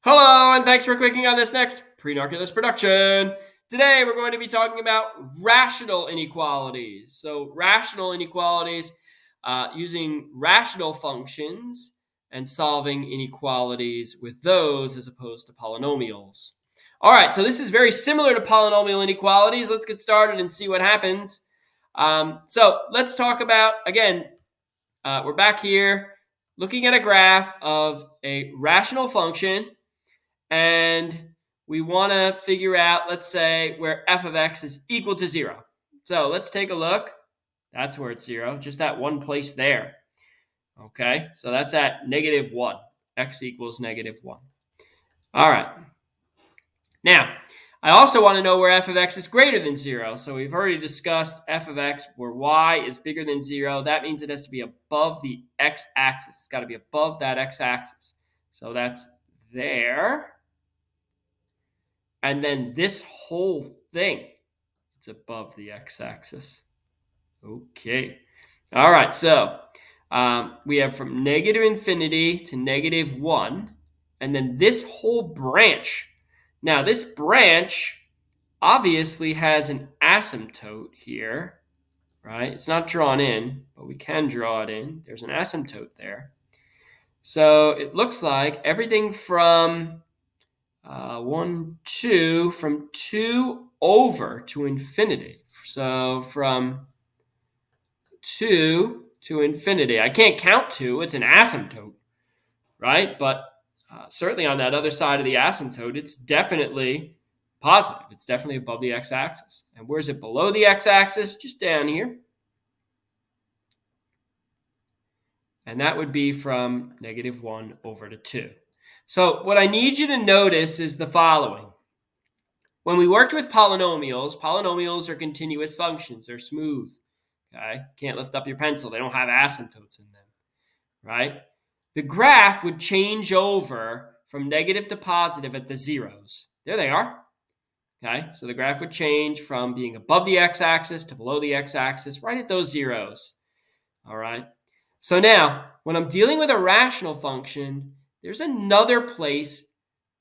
Hello, and thanks for clicking on this next pre-narculus production. Today, we're going to be talking about rational inequalities. So, rational inequalities using rational functions and solving inequalities with those as opposed to polynomials. All right, so this is very similar to polynomial inequalities. Let's get started and see what happens. So, let's talk about, again, we're back here looking at a graph of a rational function, and we want to figure out, let's say, where f of x is equal to 0. So let's take a look. That's where it's 0, just that one place there. Okay, so that's at -1. X equals -1. All right. Now, I also want to know where f of x is greater than 0. So we've already discussed f of x where y is bigger than 0. That means it has to be above the x-axis. It's got to be above that x-axis. So that's there. And then this whole thing, it's above the x-axis. Okay. All right, so we have from -infinity to -1, and then this whole branch. Now, this branch obviously has an asymptote here, right? It's not drawn in, but we can draw it in. There's an asymptote there. So it looks like everything from 2 from 2 over to infinity. So from 2 to infinity. I can't count 2. It's an asymptote, right? But certainly on that other side of the asymptote, it's definitely positive. It's definitely above the x-axis. And where's it below the x-axis? Just down here. And that would be from -1 over to 2. So what I need you to notice is the following. When we worked with polynomials are continuous functions. They're smooth. Okay? Can't lift up your pencil. They don't have asymptotes in them, right? The graph would change over from negative to positive at the zeros. There they are. Okay? So the graph would change from being above the x-axis to below the x-axis right at those zeros. All right? So now, when I'm dealing with a rational function, there's another place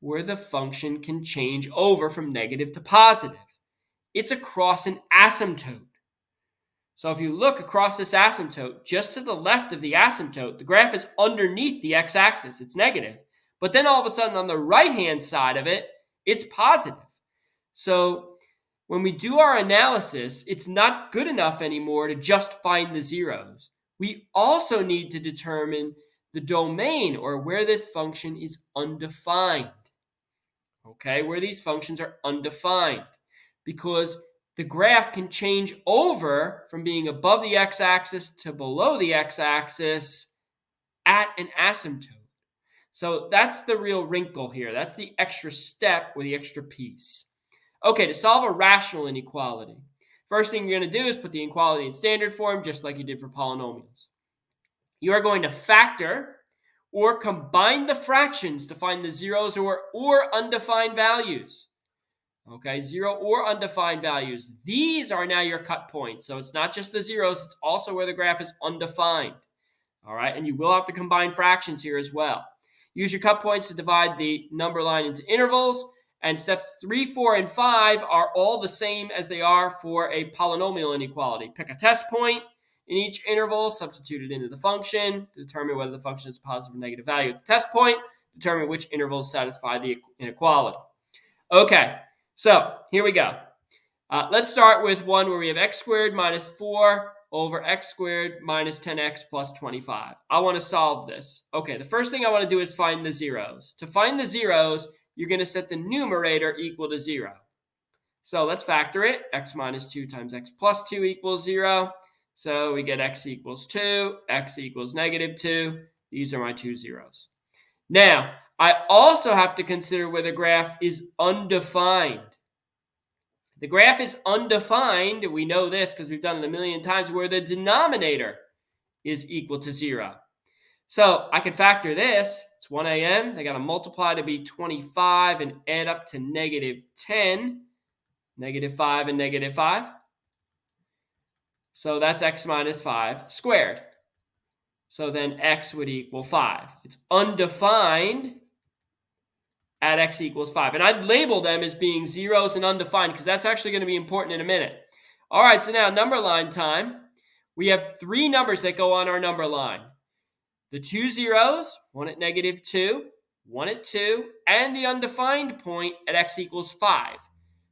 where the function can change over from negative to positive. It's across an asymptote. So if you look across this asymptote, just to the left of the asymptote, the graph is underneath the x-axis. It's negative. But then all of a sudden on the right-hand side of it, it's positive. So when we do our analysis, it's not good enough anymore to just find the zeros. We also need to determine the domain, or where this function is undefined. Okay, where these functions are undefined. Because the graph can change over from being above the x-axis to below the x-axis at an asymptote. So that's the real wrinkle here. That's the extra step or the extra piece. Okay, to solve a rational inequality, first thing you're going to do is put the inequality in standard form, just like you did for polynomials. You are going to factor or combine the fractions to find the zeros or undefined values. Okay, 0 or undefined values. These are now your cut points. So it's not just the zeros, it's also where the graph is undefined. All right, and you will have to combine fractions here as well. Use your cut points to divide the number line into intervals. And steps 3, 4, and 5 are all the same as they are for a polynomial inequality. Pick a test point in each interval, substitute it into the function, to determine whether the function is a positive or negative value at the test point, determine which intervals satisfy the inequality. Okay, so here we go. Let's start with one where we have x squared minus 4 over x squared minus 10x plus 25. I want to solve this. Okay, the first thing I want to do is find the zeros. To find the zeros, you're going to set the numerator equal to 0. So let's factor it. X minus 2 times x plus 2 equals 0. So we get x equals 2, x equals -2. These are my two zeros. Now, I also have to consider where the graph is undefined. The graph is undefined. We know this because we've done it a million times, where the denominator is equal to 0. So I can factor this. It's 1 a.m. They got to multiply to be 25 and add up to -10. -5 and -5. So that's x minus 5 squared. So then x would equal 5. It's undefined. at x equals 5. And I'd label them as being zeros and undefined because that's actually going to be important in a minute. All right, so now number line time. We have three numbers that go on our number line. The two zeros, one at -2, one at 2, and the undefined point at x equals 5.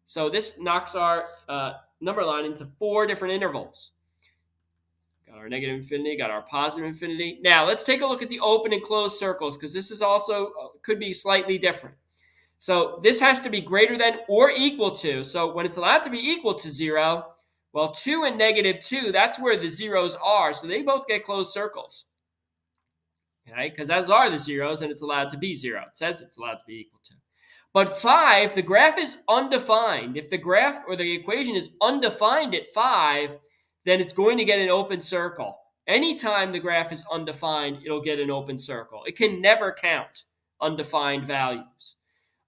So this knocks our number line into 4 different intervals. Got our negative infinity, got our positive infinity. Now let's take a look at the open and closed circles because this is also could be slightly different. So this has to be greater than or equal to. So when it's allowed to be equal to 0, well, 2 and -2, that's where the zeros are. So they both get closed circles. Okay, because those are the zeros and it's allowed to be 0. It says it's allowed to be equal to. But 5, the graph is undefined. If the graph or the equation is undefined at 5, then it's going to get an open circle. Anytime the graph is undefined, it'll get an open circle. It can never count undefined values.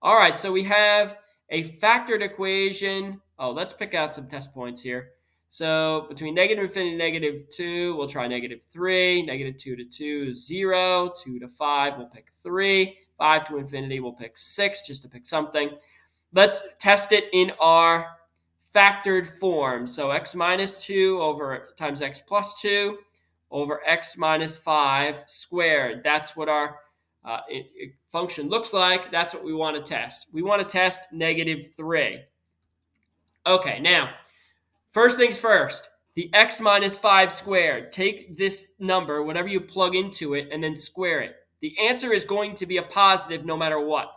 All right, so we have a factored equation. Oh, let's pick out some test points here. So between negative infinity and -2, we'll try -3. -2 to 2, 0. 2 to 5, we'll pick 3. 5 to infinity, we'll pick 6, just to pick something. Let's test it in our factored form. So x minus 2 over times x plus 2 over x minus 5 squared. That's what our function looks like. That's what we want to test. We want to test -3. Okay, now, first things first, the x minus 5 squared. Take this number, whatever you plug into it, and then square it. The answer is going to be a positive no matter what.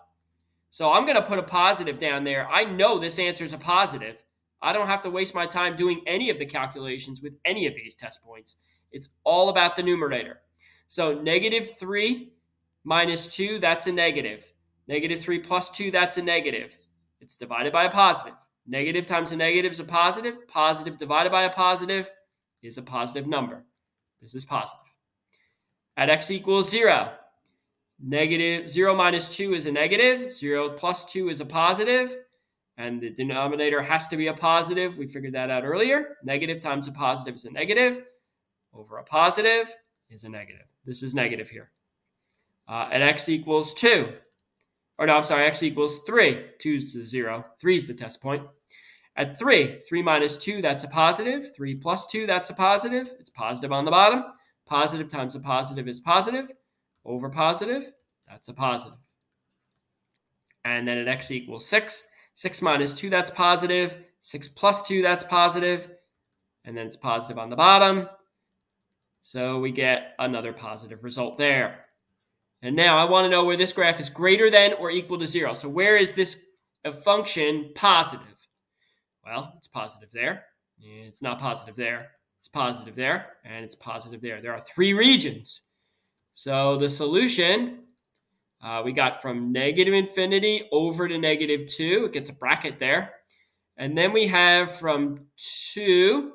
So I'm going to put a positive down there. I know this answer is a positive. I don't have to waste my time doing any of the calculations with any of these test points. It's all about the numerator. So -3 minus 2, that's a negative. -3 plus 2, that's a negative. It's divided by a positive. Negative times a negative is a positive. Positive divided by a positive is a positive number. This is positive. At x equals 0, -0 minus 2 is a negative. 0 plus 2 is a positive. And the denominator has to be a positive. We figured that out earlier. Negative times a positive is a negative. Over a positive is a negative. This is negative here. At x equals 2. Or no, I'm sorry, x equals 3. 2 is 0. 3 is the test point. At 3, 3 minus 2, that's a positive. 3 plus 2, that's a positive. It's positive on the bottom. Positive times a positive is positive. Over positive, that's a positive. And then at x equals 6, 6 minus 2, that's positive. 6 plus 2, that's positive. And then it's positive on the bottom. So we get another positive result there. And now I want to know where this graph is greater than or equal to 0. So where is this function positive? Well, it's positive there. It's not positive there. It's positive there. And it's positive there. There are 3 regions. So the solution we got from negative infinity over to -2. It gets a bracket there. And then we have from 2.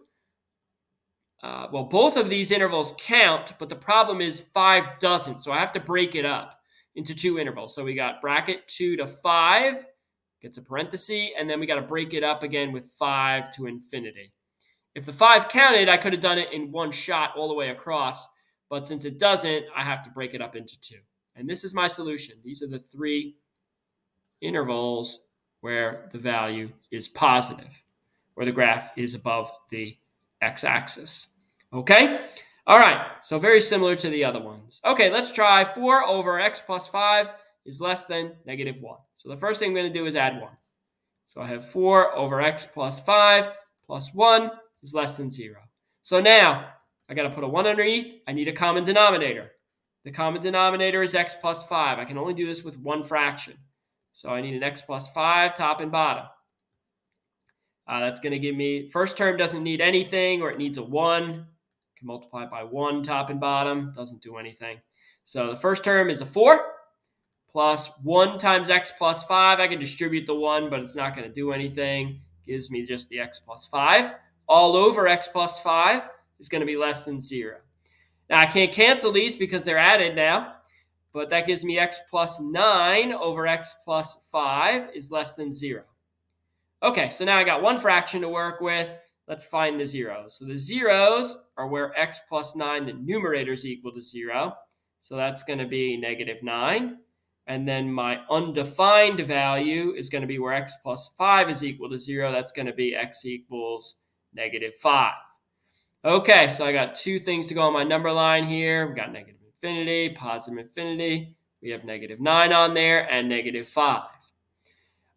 Well, both of these intervals count, but the problem is 5 doesn't. So I have to break it up into 2 intervals. So we got bracket 2 to 5, gets a parenthesis, and then we got to break it up again with 5 to infinity. If the 5 counted, I could have done it in one shot all the way across. But since it doesn't, I have to break it up into 2. And this is my solution. These are the 3 intervals where the value is positive, where the graph is above the x-axis. Okay? All right. So very similar to the other ones. Okay, let's try 4 over x plus 5 is less than -1. So the first thing I'm going to do is add 1. So I have 4 over x plus 5 plus 1 is less than 0. So now I got to put a 1 underneath. I need a common denominator. The common denominator is x plus 5. I can only do this with one fraction. So I need an x plus 5 top and bottom. That's going to give me, first term doesn't need anything, or it needs a 1. Can multiply it by 1 top and bottom. Doesn't do anything. So the first term is a 4 plus 1 times x plus 5. I can distribute the 1, but it's not going to do anything. Gives me just the x plus 5. All over x plus 5 is going to be less than 0. Now, I can't cancel these because they're added now, but that gives me x plus 9 over x plus 5 is less than 0. Okay, so now I got one fraction to work with. Let's find the zeros. So the zeros are where x plus 9, the numerator is equal to 0. So that's going to be -9. And then my undefined value is going to be where x plus 5 is equal to 0. That's going to be x equals negative 5. Okay, so I got two things to go on my number line here. We got negative infinity, positive infinity. We have negative 9 on there and negative 5.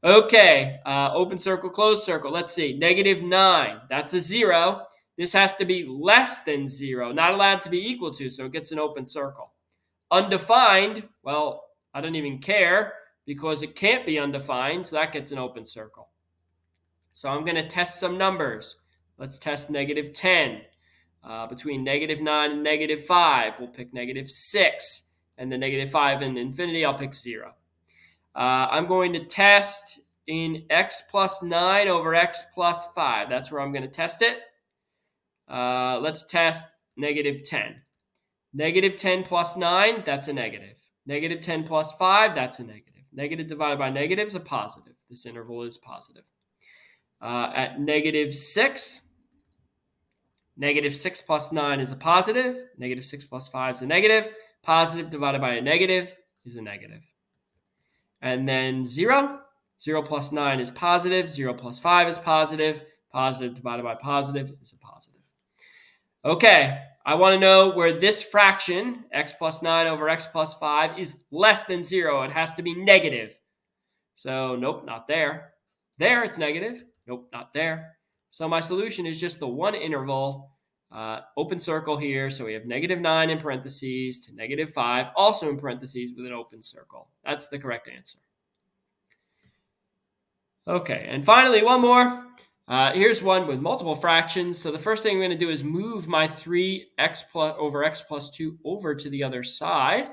Okay, open circle, closed circle. Let's see, negative 9, that's a 0. This has to be less than 0, not allowed to be equal to, so it gets an open circle. Undefined, well, I don't even care because it can't be undefined, so that gets an open circle. So I'm going to test some numbers. Let's test negative 10. Between negative 9 and negative 5, we'll pick negative 6. And then negative 5 and infinity, I'll pick 0. I'm going to test in x plus 9 over x plus 5. That's where I'm going to test it. Let's test negative 10. Negative 10 plus 9, that's a negative. Negative 10 plus 5, that's a negative. Negative divided by negative is a positive. This interval is positive. At negative 6, negative 6 plus 9 is a positive. Negative 6 plus 5 is a negative. Positive divided by a negative is a negative. And then 0. 0 plus 9 is positive. 0 plus 5 is positive. Positive divided by positive is a positive. Okay, I want to know where this fraction, x plus 9 over x plus 5, is less than 0. It has to be negative. So, nope, not there. There, it's negative. Nope, not there. So my solution is just the one interval, open circle here. So we have negative 9 in parentheses to negative 5, also in parentheses with an open circle. That's the correct answer. Okay, and finally, one more. Here's one with multiple fractions. So the first thing I'm going to do is move my 3x plus over x plus 2 over to the other side.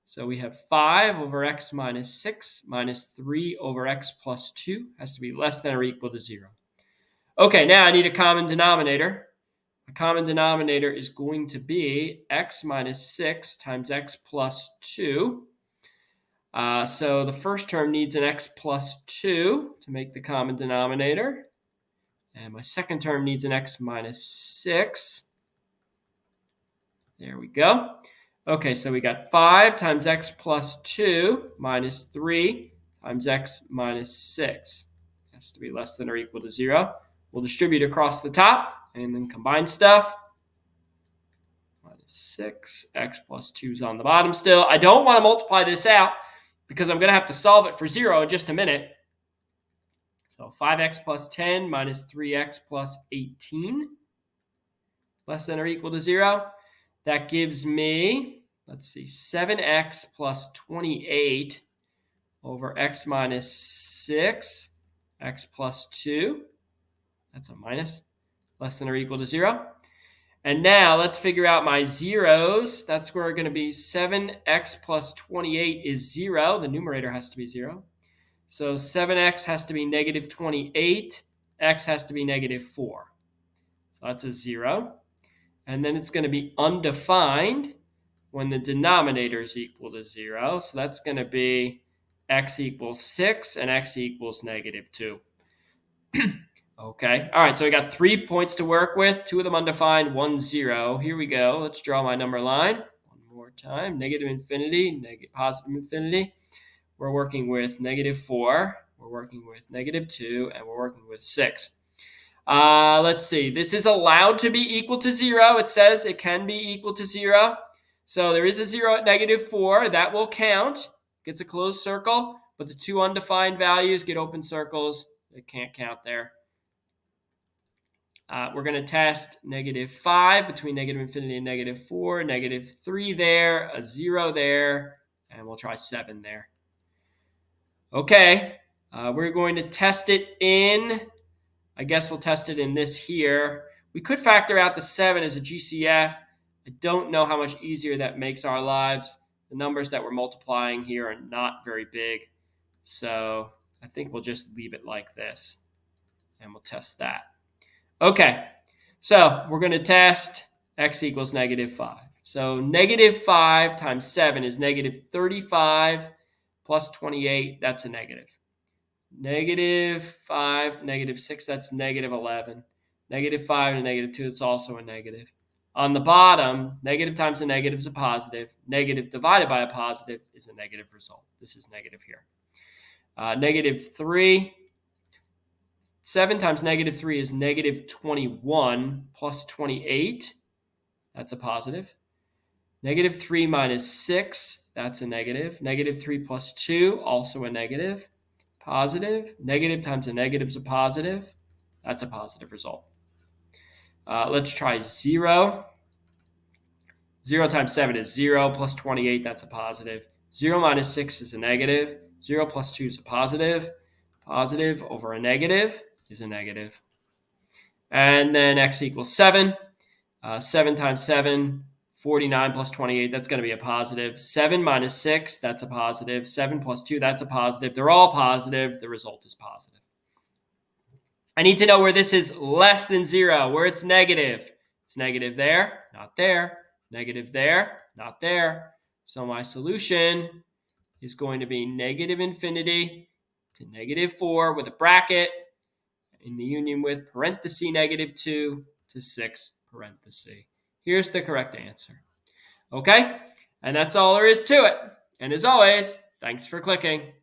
So we have 5 over x minus 6 minus 3 over x plus 2 has to be less than or equal to 0. Okay, now I need a common denominator. A common denominator is going to be x minus 6 times x plus 2. So the first term needs an x plus 2 to make the common denominator. And my second term needs an x minus 6. There we go. Okay, so we got 5 times x plus 2 minus 3 times x minus 6. Has to be less than or equal to 0. We'll distribute across the top and then combine stuff. Minus 6, x plus 2 is on the bottom still. I don't want to multiply this out because I'm going to have to solve it for 0 in just a minute. So 5x plus 10 minus 3x plus 18, less than or equal to 0. That gives me, let's see, 7x plus 28 over x minus 6, x plus 2. That's a minus, less than or equal to 0. And now let's figure out my zeros. That's where we're going to be 7x plus 28 is 0. The numerator has to be 0. So 7x has to be negative 28. X has to be negative 4. So that's a 0. And then it's going to be undefined when the denominator is equal to 0. So that's going to be x equals 6 and x equals negative 2. Okay. All right. So we got 3 points to work with. 2 of them undefined, 1, 0. Here we go. Let's draw my number line. One more time. Negative infinity, positive infinity. We're working with negative 4. We're working with negative 2. And we're working with 6. Let's see. This is allowed to be equal to 0. It says it can be equal to 0. So there is a 0 at negative 4. That will count. Gets a closed circle. But the 2 undefined values get open circles. It can't count there. We're going to test negative 5 between negative infinity and negative 4. Negative 3 there. A 0 there. And we'll try 7 there. Okay. We're going to test it in... I guess we'll test it in this here. We could factor out the 7 as a GCF. I don't know how much easier that makes our lives. The numbers that we're multiplying here are not very big. So I think we'll just leave it like this. And we'll test that. Okay, so we're going to test x equals negative 5. So negative 5 times 7 is negative 35 plus 28. That's a negative. Negative 5, negative 6, that's negative 11. Negative 5 and negative 2, it's also a negative. On the bottom, negative times a negative is a positive. Negative divided by a positive is a negative result. This is negative here. Negative 3. 7 times negative 3 is negative 21 plus 28. That's a positive. Negative 3 minus 6, that's a negative. Negative 3 plus 2, also a negative. Positive. Negative times a negative is a positive. That's a positive result. Let's try 0. 0 times 7 is 0, plus 28, that's a positive. 0 minus 6 is a negative. 0 plus 2 is a positive. Positive over a negative is a negative. And then x equals 7. 7 times 7, 49 plus 28, that's going to be a positive. 7 minus 6, that's a positive. 7 plus 2, that's a positive. They're all positive. The result is positive. I need to know where this is less than 0, where it's negative. It's negative there, not there. Negative there, not there. So my solution is going to be negative infinity to negative 4 with a bracket in the union with parenthesis negative 2 to 6 parenthesis. Here's the correct answer. Okay? And that's all there is to it. And as always, thanks for clicking.